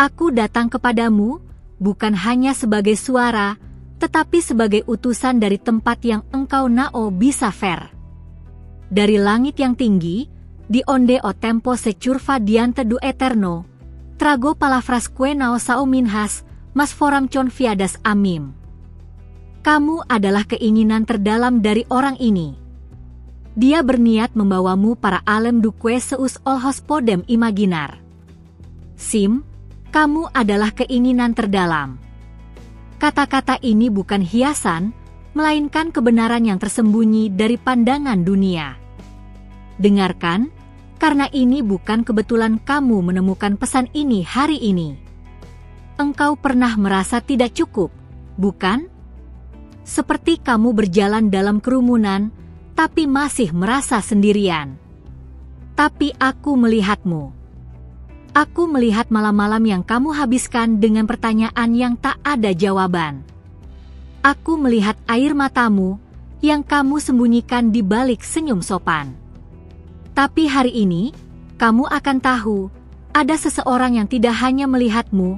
Aku datang kepadamu, bukan hanya sebagai suara, tetapi sebagai utusan dari tempat yang engkau nao bisa ver. Dari langit yang tinggi, di onde o tempo securva diante du eterno, trago palavras que nao sao minhas, mas foram confiadas amim. Kamu adalah keinginan terdalam dari orang ini. Dia berniat membawamu para alem du que seus olhos podem imaginar. Sim, kamu adalah keinginan terdalam. Kata-kata ini bukan hiasan, melainkan kebenaran yang tersembunyi dari pandangan dunia. Dengarkan, karena ini bukan kebetulan kamu menemukan pesan ini hari ini. Engkau pernah merasa tidak cukup, bukan? Seperti kamu berjalan dalam kerumunan, tapi masih merasa sendirian. Tapi aku melihatmu. Aku melihat malam-malam yang kamu habiskan dengan pertanyaan yang tak ada jawaban. Aku melihat air matamu yang kamu sembunyikan di balik senyum sopan. Tapi hari ini, kamu akan tahu, ada seseorang yang tidak hanya melihatmu,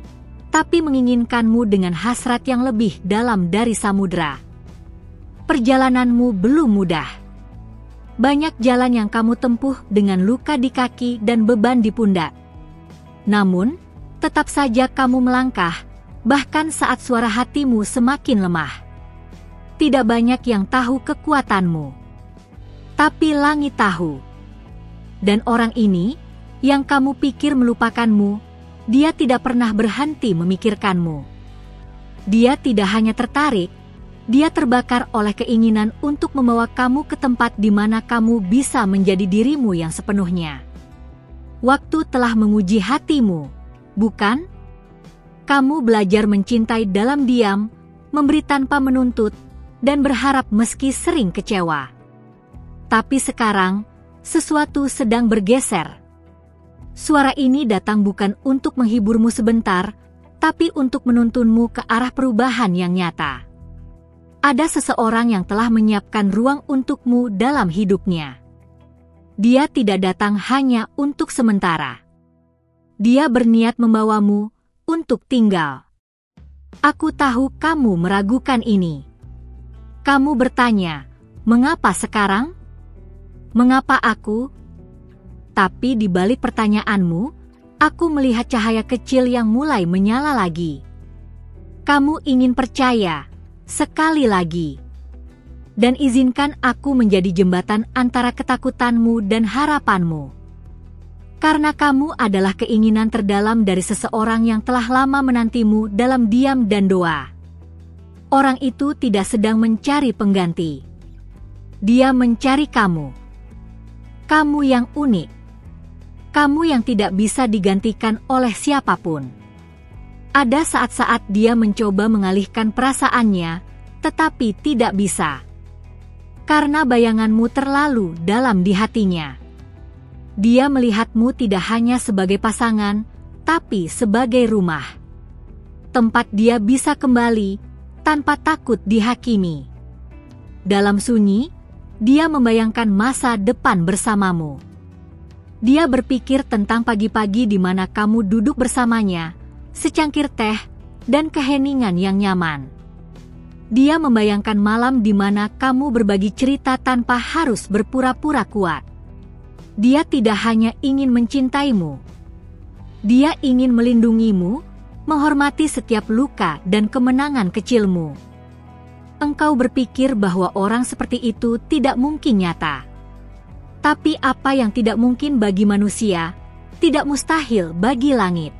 tapi menginginkanmu dengan hasrat yang lebih dalam dari samudra. Perjalananmu belum mudah. Banyak jalan yang kamu tempuh dengan luka di kaki dan beban di pundak. Namun, tetap saja kamu melangkah, bahkan saat suara hatimu semakin lemah. Tidak banyak yang tahu kekuatanmu. Tapi langit tahu. Dan orang ini, yang kamu pikir melupakanmu, dia tidak pernah berhenti memikirkanmu. Dia tidak hanya tertarik, dia terbakar oleh keinginan untuk membawa kamu ke tempat di mana kamu bisa menjadi dirimu yang sepenuhnya. Waktu telah menguji hatimu, bukan? Kamu belajar mencintai dalam diam, memberi tanpa menuntut, dan berharap meski sering kecewa. Tapi sekarang, sesuatu sedang bergeser. Suara ini datang bukan untuk menghiburmu sebentar, tapi untuk menuntunmu ke arah perubahan yang nyata. Ada seseorang yang telah menyiapkan ruang untukmu dalam hidupnya. Dia tidak datang hanya untuk sementara. Dia berniat membawamu untuk tinggal. Aku tahu kamu meragukan ini. Kamu bertanya, mengapa sekarang? Mengapa aku? Tapi di balik pertanyaanmu, aku melihat cahaya kecil yang mulai menyala lagi. Kamu ingin percaya, sekali lagi. Dan izinkan aku menjadi jembatan antara ketakutanmu dan harapanmu. Karena kamu adalah keinginan terdalam dari seseorang yang telah lama menantimu dalam diam dan doa. Orang itu tidak sedang mencari pengganti. Dia mencari kamu. Kamu yang unik. Kamu yang tidak bisa digantikan oleh siapapun. Ada saat-saat dia mencoba mengalihkan perasaannya, tetapi tidak bisa. Karena bayanganmu terlalu dalam di hatinya. Dia melihatmu tidak hanya sebagai pasangan, tapi sebagai rumah. Tempat dia bisa kembali, tanpa takut dihakimi. Dalam sunyi, dia membayangkan masa depan bersamamu. Dia berpikir tentang pagi-pagi di mana kamu duduk bersamanya, secangkir teh, dan keheningan yang nyaman. Dia membayangkan malam di mana kamu berbagi cerita tanpa harus berpura-pura kuat. Dia tidak hanya ingin mencintaimu. Dia ingin melindungimu, menghormati setiap luka dan kemenangan kecilmu. Engkau berpikir bahwa orang seperti itu tidak mungkin nyata. Tapi apa yang tidak mungkin bagi manusia, tidak mustahil bagi langit.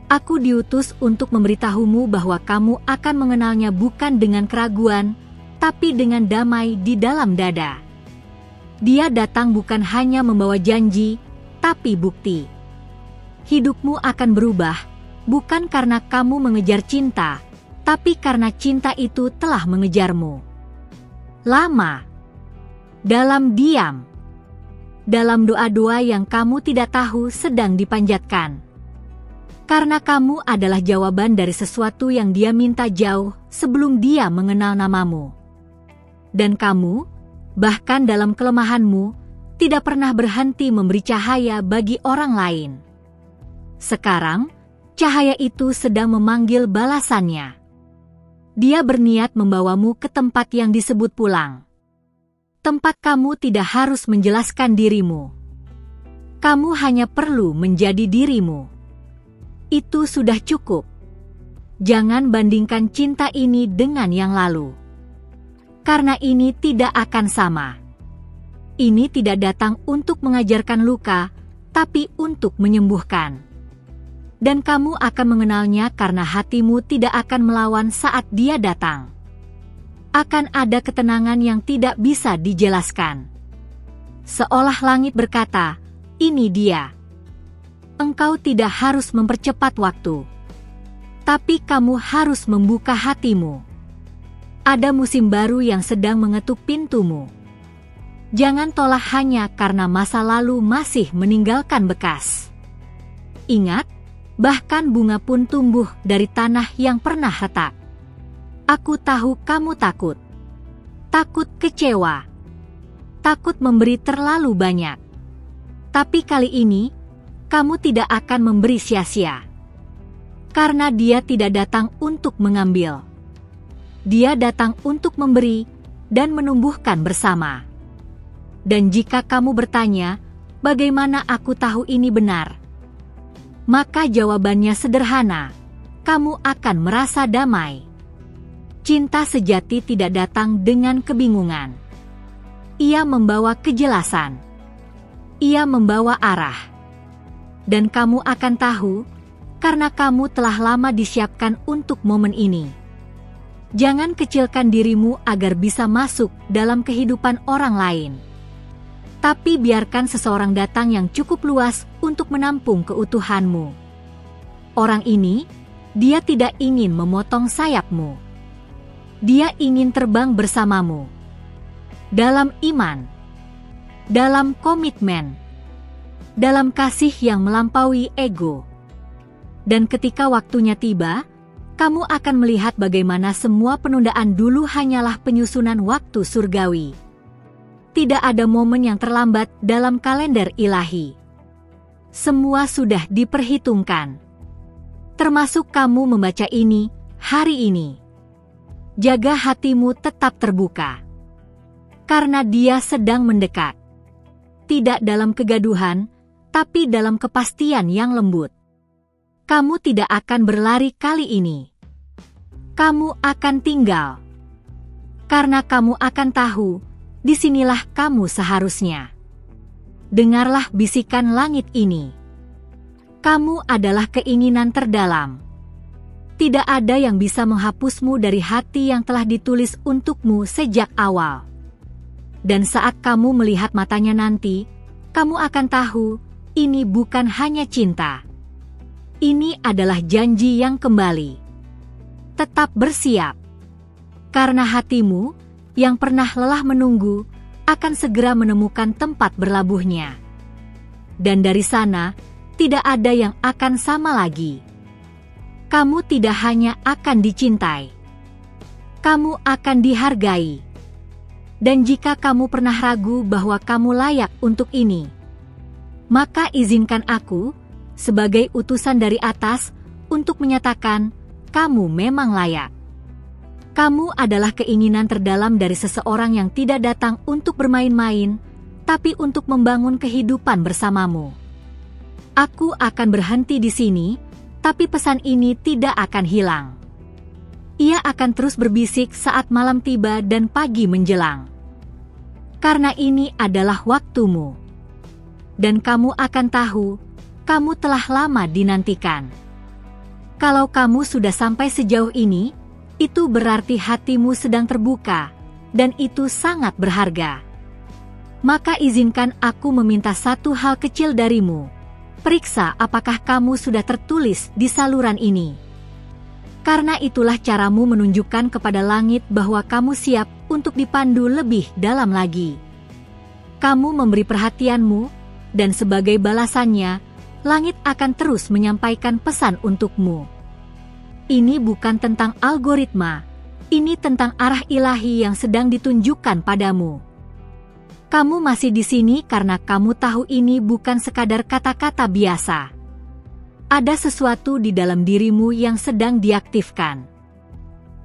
Aku diutus untuk memberitahumu bahwa kamu akan mengenalnya bukan dengan keraguan, tapi dengan damai di dalam dada. Dia datang bukan hanya membawa janji, tapi bukti. Hidupmu akan berubah, bukan karena kamu mengejar cinta, tapi karena cinta itu telah mengejarmu. Lama. Dalam diam. Dalam doa-doa yang kamu tidak tahu sedang dipanjatkan. Karena kamu adalah jawaban dari sesuatu yang dia minta jauh sebelum dia mengenal namamu. Dan kamu, bahkan dalam kelemahanmu, tidak pernah berhenti memberi cahaya bagi orang lain. Sekarang, cahaya itu sedang memanggil balasannya. Dia berniat membawamu ke tempat yang disebut pulang. Tempat kamu tidak harus menjelaskan dirimu. Kamu hanya perlu menjadi dirimu. Itu sudah cukup. Jangan bandingkan cinta ini dengan yang lalu. Karena ini tidak akan sama. Ini tidak datang untuk mengajarkan luka, tapi untuk menyembuhkan. Dan kamu akan mengenalnya karena hatimu tidak akan melawan saat dia datang. Akan ada ketenangan yang tidak bisa dijelaskan. Seolah langit berkata, "Ini dia." Engkau tidak harus mempercepat waktu. Tapi kamu harus membuka hatimu. Ada musim baru yang sedang mengetuk pintumu. Jangan tolak hanya karena masa lalu masih meninggalkan bekas. Ingat, bahkan bunga pun tumbuh dari tanah yang pernah retak. Aku tahu kamu takut. Takut kecewa. Takut memberi terlalu banyak. Tapi kali ini, kamu tidak akan memberi sia-sia. Karena dia tidak datang untuk mengambil. Dia datang untuk memberi dan menumbuhkan bersama. Dan jika kamu bertanya, bagaimana aku tahu ini benar? Maka jawabannya sederhana, kamu akan merasa damai. Cinta sejati tidak datang dengan kebingungan. Ia membawa kejelasan. Ia membawa arah. Dan kamu akan tahu, karena kamu telah lama disiapkan untuk momen ini. Jangan kecilkan dirimu agar bisa masuk dalam kehidupan orang lain. Tapi biarkan seseorang datang yang cukup luas untuk menampung keutuhanmu. Orang ini, dia tidak ingin memotong sayapmu. Dia ingin terbang bersamamu. Dalam iman. Dalam komitmen. Dalam kasih yang melampaui ego. Dan ketika waktunya tiba, kamu akan melihat bagaimana semua penundaan dulu hanyalah penyusunan waktu surgawi. Tidak ada momen yang terlambat dalam kalender ilahi. Semua sudah diperhitungkan. Termasuk kamu membaca ini, hari ini. Jaga hatimu tetap terbuka. Karena dia sedang mendekat. Tidak dalam kegaduhan, tapi dalam kepastian yang lembut. Kamu tidak akan berlari kali ini. Kamu akan tinggal. Karena kamu akan tahu, disinilah kamu seharusnya. Dengarlah bisikan langit ini. Kamu adalah keinginan terdalam. Tidak ada yang bisa menghapusmu dari hati yang telah ditulis untukmu sejak awal. Dan saat kamu melihat matanya nanti, kamu akan tahu, ini bukan hanya cinta. Ini adalah janji yang kembali. Tetap bersiap. Karena hatimu, yang pernah lelah menunggu, akan segera menemukan tempat berlabuhnya. Dan dari sana, tidak ada yang akan sama lagi. Kamu tidak hanya akan dicintai. Kamu akan dihargai. Dan jika kamu pernah ragu bahwa kamu layak untuk ini, maka izinkan aku, sebagai utusan dari atas, untuk menyatakan, kamu memang layak. Kamu adalah keinginan terdalam dari seseorang yang tidak datang untuk bermain-main, tapi untuk membangun kehidupan bersamamu. Aku akan berhenti di sini, tapi pesan ini tidak akan hilang. Ia akan terus berbisik saat malam tiba dan pagi menjelang. Karena ini adalah waktumu. Dan kamu akan tahu, kamu telah lama dinantikan. Kalau kamu sudah sampai sejauh ini, itu berarti hatimu sedang terbuka, dan itu sangat berharga. Maka izinkan aku meminta satu hal kecil darimu. Periksa apakah kamu sudah tertulis di saluran ini. Karena itulah caramu menunjukkan kepada langit bahwa kamu siap untuk dipandu lebih dalam lagi. Kamu memberi perhatianmu, dan sebagai balasannya, langit akan terus menyampaikan pesan untukmu. Ini bukan tentang algoritma, ini tentang arah ilahi yang sedang ditunjukkan padamu. Kamu masih di sini karena kamu tahu ini bukan sekadar kata-kata biasa. Ada sesuatu di dalam dirimu yang sedang diaktifkan.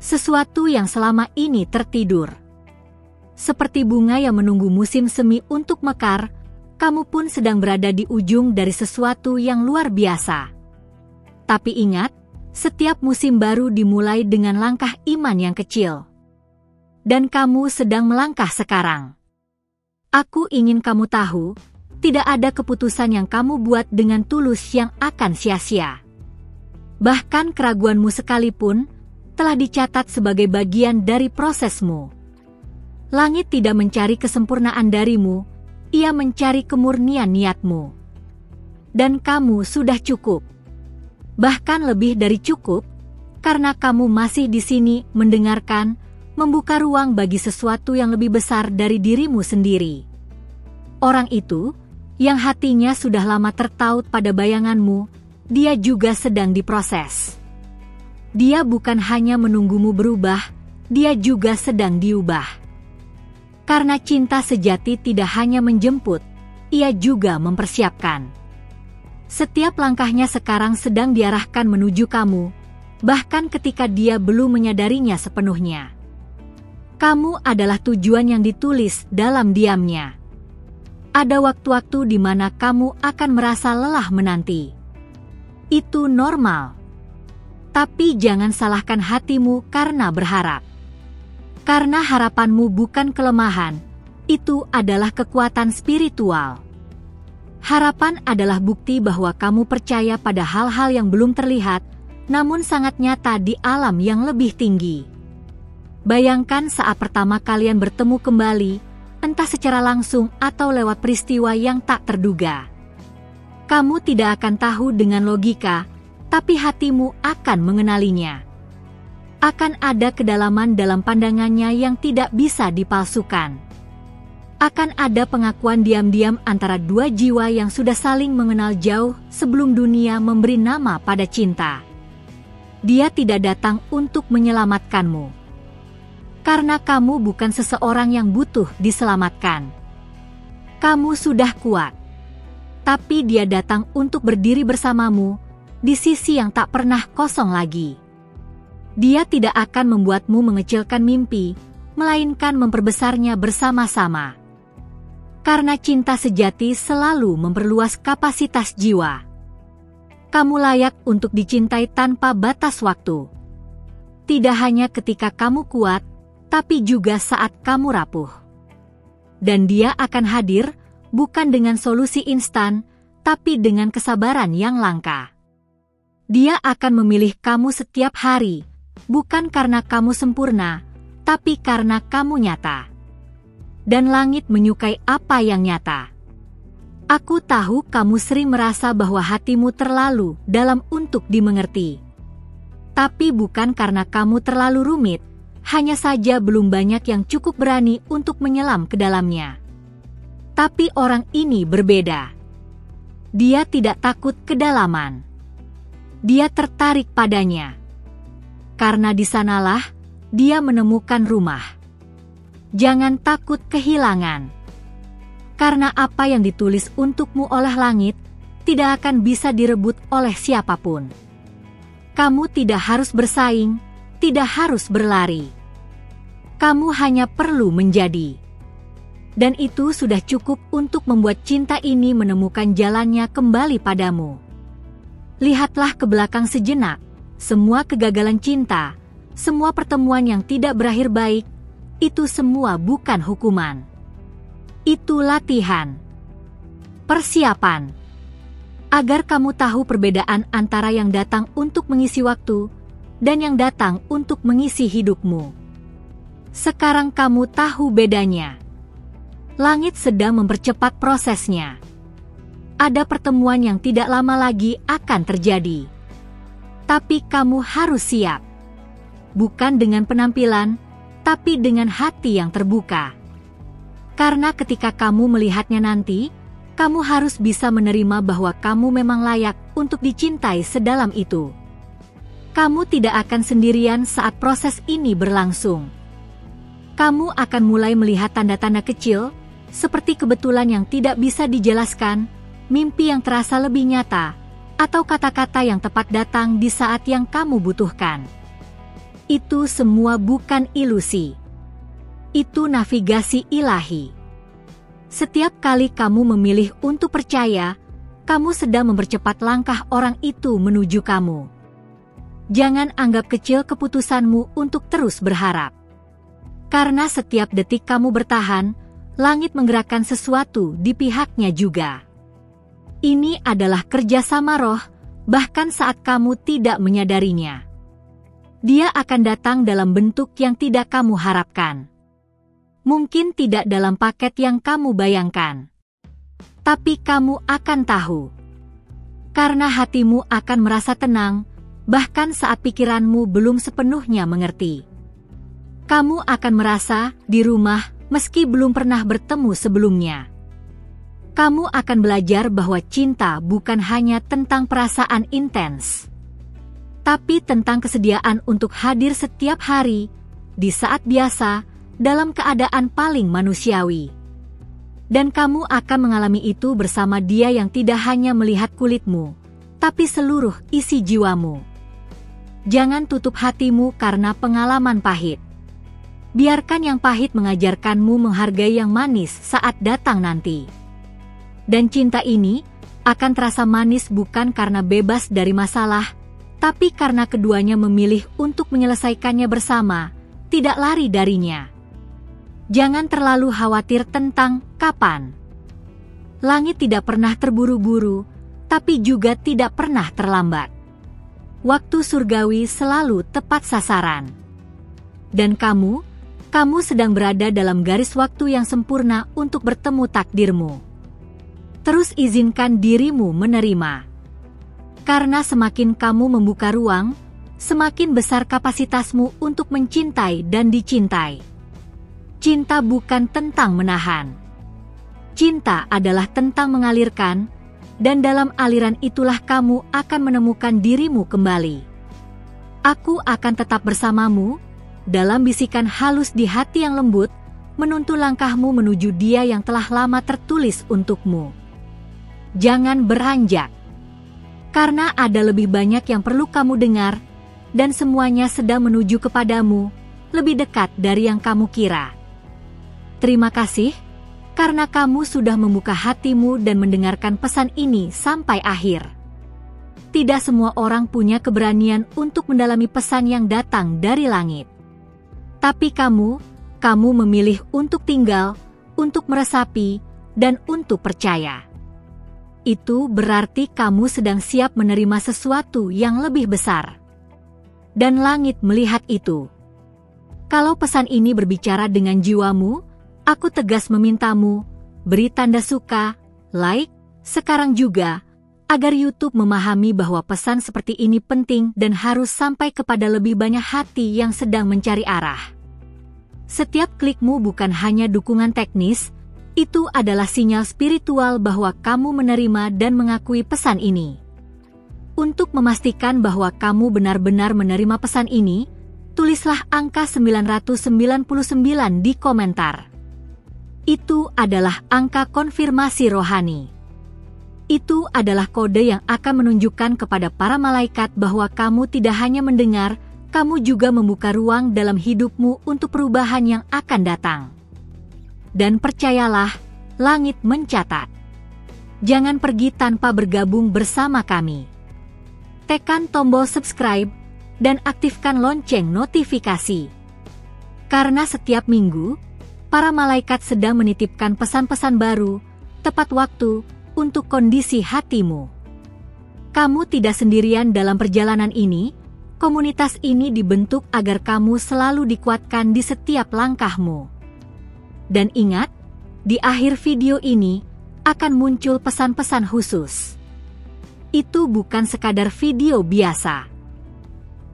Sesuatu yang selama ini tertidur. Seperti bunga yang menunggu musim semi untuk mekar, kamu pun sedang berada di ujung dari sesuatu yang luar biasa. Tapi ingat, setiap musim baru dimulai dengan langkah iman yang kecil. Dan kamu sedang melangkah sekarang. Aku ingin kamu tahu, tidak ada keputusan yang kamu buat dengan tulus yang akan sia-sia. Bahkan keraguanmu sekalipun telah dicatat sebagai bagian dari prosesmu. Langit tidak mencari kesempurnaan darimu, ia mencari kemurnian niatmu. Dan kamu sudah cukup. Bahkan lebih dari cukup, karena kamu masih di sini mendengarkan, membuka ruang bagi sesuatu yang lebih besar dari dirimu sendiri. Orang itu, yang hatinya sudah lama tertaut pada bayanganmu, dia juga sedang diproses. Dia bukan hanya menunggumu berubah, dia juga sedang diubah. Karena cinta sejati tidak hanya menjemput, ia juga mempersiapkan. Setiap langkahnya sekarang sedang diarahkan menuju kamu, bahkan ketika dia belum menyadarinya sepenuhnya. Kamu adalah tujuan yang ditulis dalam diamnya. Ada waktu-waktu di mana kamu akan merasa lelah menanti. Itu normal. Tapi jangan salahkan hatimu karena berharap. Karena harapanmu bukan kelemahan, itu adalah kekuatan spiritual. Harapan adalah bukti bahwa kamu percaya pada hal-hal yang belum terlihat, namun sangat nyata di alam yang lebih tinggi. Bayangkan saat pertama kalian bertemu kembali, entah secara langsung atau lewat peristiwa yang tak terduga. Kamu tidak akan tahu dengan logika, tapi hatimu akan mengenalinya. Akan ada kedalaman dalam pandangannya yang tidak bisa dipalsukan. Akan ada pengakuan diam-diam antara dua jiwa yang sudah saling mengenal jauh sebelum dunia memberi nama pada cinta. Dia tidak datang untuk menyelamatkanmu. Karena kamu bukan seseorang yang butuh diselamatkan. Kamu sudah kuat. Tapi dia datang untuk berdiri bersamamu, di sisi yang tak pernah kosong lagi. Dia tidak akan membuatmu mengecilkan mimpi, melainkan memperbesarnya bersama-sama. Karena cinta sejati selalu memperluas kapasitas jiwa. Kamu layak untuk dicintai tanpa batas waktu. Tidak hanya ketika kamu kuat, tapi juga saat kamu rapuh. Dan dia akan hadir, bukan dengan solusi instan, tapi dengan kesabaran yang langka. Dia akan memilih kamu setiap hari, bukan karena kamu sempurna, tapi karena kamu nyata. Dan langit menyukai apa yang nyata. Aku tahu kamu sering merasa bahwa hatimu terlalu dalam untuk dimengerti. Tapi bukan karena kamu terlalu rumit, hanya saja belum banyak yang cukup berani untuk menyelam ke dalamnya. Tapi orang ini berbeda. Dia tidak takut kedalaman. Dia tertarik padanya. Karena di sanalah dia menemukan rumah. Jangan takut kehilangan. Karena apa yang ditulis untukmu oleh langit tidak akan bisa direbut oleh siapapun. Kamu tidak harus bersaing, tidak harus berlari. Kamu hanya perlu menjadi. Dan itu sudah cukup untuk membuat cinta ini menemukan jalannya kembali padamu. Lihatlah ke belakang sejenak. Semua kegagalan cinta, semua pertemuan yang tidak berakhir baik, itu semua bukan hukuman. Itu latihan. Persiapan. Agar kamu tahu perbedaan antara yang datang untuk mengisi waktu, dan yang datang untuk mengisi hidupmu. Sekarang kamu tahu bedanya. Langit sedang mempercepat prosesnya. Ada pertemuan yang tidak lama lagi akan terjadi. Tapi kamu harus siap. Bukan dengan penampilan, tapi dengan hati yang terbuka. Karena ketika kamu melihatnya nanti, kamu harus bisa menerima bahwa kamu memang layak untuk dicintai sedalam itu. Kamu tidak akan sendirian saat proses ini berlangsung. Kamu akan mulai melihat tanda-tanda kecil, seperti kebetulan yang tidak bisa dijelaskan, mimpi yang terasa lebih nyata, atau kata-kata yang tepat datang di saat yang kamu butuhkan. Itu semua bukan ilusi. Itu navigasi ilahi. Setiap kali kamu memilih untuk percaya, kamu sedang mempercepat langkah orang itu menuju kamu. Jangan anggap kecil keputusanmu untuk terus berharap. Karena setiap detik kamu bertahan, langit menggerakkan sesuatu di pihaknya juga. Ini adalah kerjasama roh, bahkan saat kamu tidak menyadarinya. Dia akan datang dalam bentuk yang tidak kamu harapkan. Mungkin tidak dalam paket yang kamu bayangkan. Tapi kamu akan tahu. Karena hatimu akan merasa tenang, bahkan saat pikiranmu belum sepenuhnya mengerti. Kamu akan merasa di rumah meski belum pernah bertemu sebelumnya. Kamu akan belajar bahwa cinta bukan hanya tentang perasaan intens, tapi tentang kesediaan untuk hadir setiap hari, di saat biasa, dalam keadaan paling manusiawi. Dan kamu akan mengalami itu bersama dia yang tidak hanya melihat kulitmu, tapi seluruh isi jiwamu. Jangan tutup hatimu karena pengalaman pahit. Biarkan yang pahit mengajarkanmu menghargai yang manis saat datang nanti. Dan cinta ini akan terasa manis bukan karena bebas dari masalah, tapi karena keduanya memilih untuk menyelesaikannya bersama, tidak lari darinya. Jangan terlalu khawatir tentang kapan. Langit tidak pernah terburu-buru, tapi juga tidak pernah terlambat. Waktu surgawi selalu tepat sasaran. Dan kamu sedang berada dalam garis waktu yang sempurna untuk bertemu takdirmu. Terus izinkan dirimu menerima. Karena semakin kamu membuka ruang, semakin besar kapasitasmu untuk mencintai dan dicintai. Cinta bukan tentang menahan. Cinta adalah tentang mengalirkan, dan dalam aliran itulah kamu akan menemukan dirimu kembali. Aku akan tetap bersamamu, dalam bisikan halus di hati yang lembut, menuntun langkahmu menuju dia yang telah lama tertulis untukmu. Jangan beranjak. Karena ada lebih banyak yang perlu kamu dengar, dan semuanya sedang menuju kepadamu, lebih dekat dari yang kamu kira. Terima kasih, karena kamu sudah membuka hatimu dan mendengarkan pesan ini sampai akhir. Tidak semua orang punya keberanian untuk mendalami pesan yang datang dari langit. Tapi kamu memilih untuk tinggal, untuk meresapi, dan untuk percaya. Itu berarti kamu sedang siap menerima sesuatu yang lebih besar. Dan langit melihat itu. Kalau pesan ini berbicara dengan jiwamu, aku tegas memintamu, beri tanda suka, like, sekarang juga, agar YouTube memahami bahwa pesan seperti ini penting dan harus sampai kepada lebih banyak hati yang sedang mencari arah. Setiap klikmu bukan hanya dukungan teknis, itu adalah sinyal spiritual bahwa kamu menerima dan mengakui pesan ini. Untuk memastikan bahwa kamu benar-benar menerima pesan ini, tulislah angka 999 di komentar. Itu adalah angka konfirmasi rohani. Itu adalah kode yang akan menunjukkan kepada para malaikat bahwa kamu tidak hanya mendengar, kamu juga membuka ruang dalam hidupmu untuk perubahan yang akan datang. Dan percayalah, langit mencatat. Jangan pergi tanpa bergabung bersama kami. Tekan tombol subscribe dan aktifkan lonceng notifikasi. Karena setiap minggu, para malaikat sedang menitipkan pesan-pesan baru, tepat waktu, untuk kondisi hatimu. Kamu tidak sendirian dalam perjalanan ini, komunitas ini dibentuk agar kamu selalu dikuatkan di setiap langkahmu. Dan ingat, di akhir video ini, akan muncul pesan-pesan khusus. Itu bukan sekadar video biasa.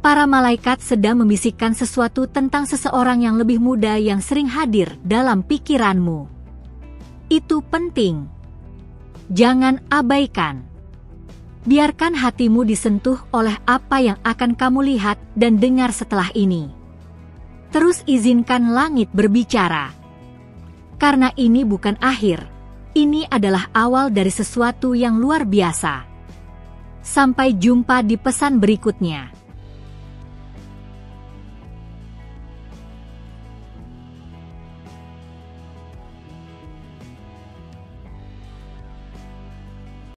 Para malaikat sedang membisikkan sesuatu tentang seseorang yang lebih muda yang sering hadir dalam pikiranmu. Itu penting. Jangan abaikan. Biarkan hatimu disentuh oleh apa yang akan kamu lihat dan dengar setelah ini. Terus izinkan langit berbicara. Karena ini bukan akhir, ini adalah awal dari sesuatu yang luar biasa. Sampai jumpa di pesan berikutnya.